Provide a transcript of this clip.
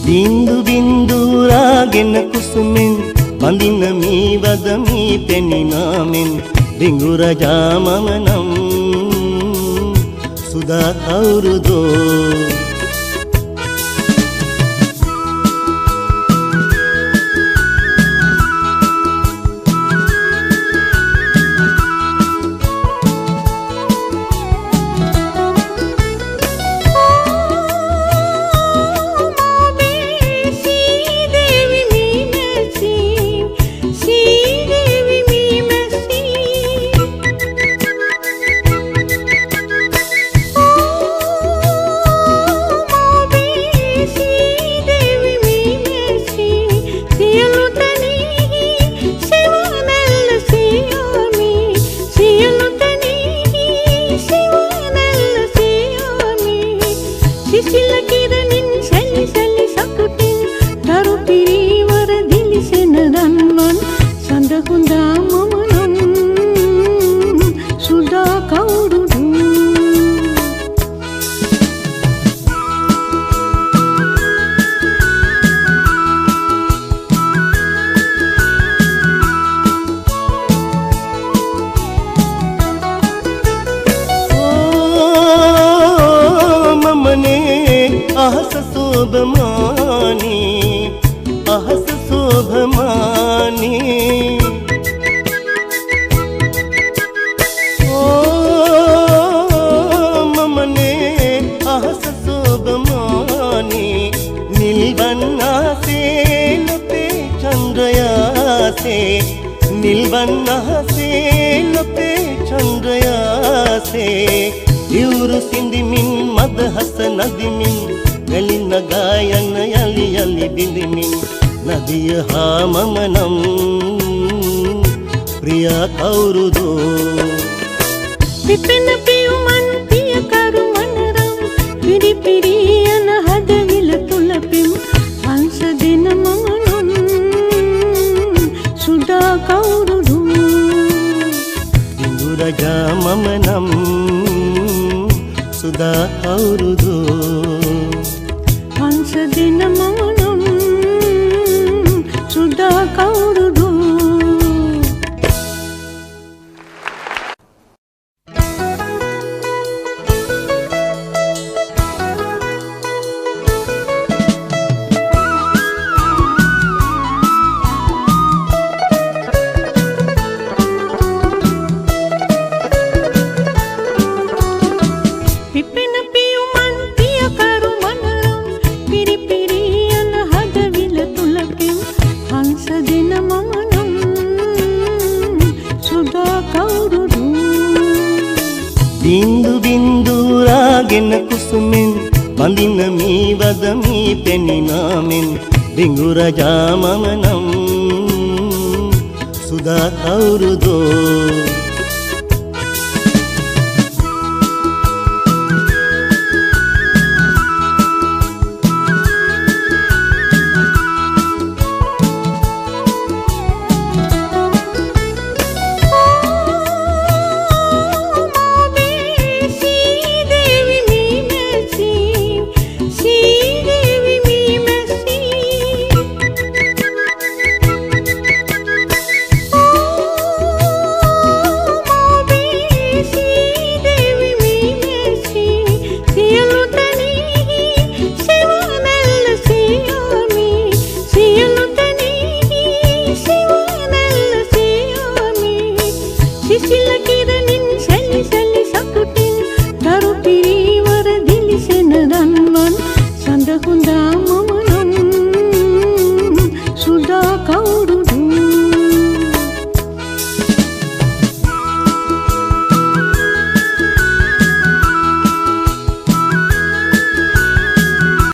බින්දු බින්දු රාගෙන කුසුමෙන් බඳින මේ වද මේ පෙනිනාමෙන් බිඟු රජා මම නම් සුදා කවුරුදෝ අහස සෝභමානේ මමනේ අහස සෝභමානේ නිල්වන්නාසේ ලපේ චන්ද්‍රයාසේ නිල්වන්නාසේ ලපේ චන්ද්‍රයාසේ දිවුරු සිඳිමින් මදහස නදිමින් ගලින ගායන යලි යලි බිඳිමින් නදිය හා මම නම් ප්‍රියා කවුරුදෝ පිපෙන පියුමන් පිය කරුමනරම් පිරි පිරි යන හදවිල තුල පිම් හංස දින මම නම් සුදා කවුරුදෝ බිඳු රජා මම නම් සුදා කවුරුදෝ හංස දින මම නම් සුදා කවුරුදෝ බින්දු බින්දු රාගෙන කුසුමෙන් බඳින මේ වද මේ පෙනිනාමෙන් බිඟු රජා මම නම් සුදා කවුරුදෝ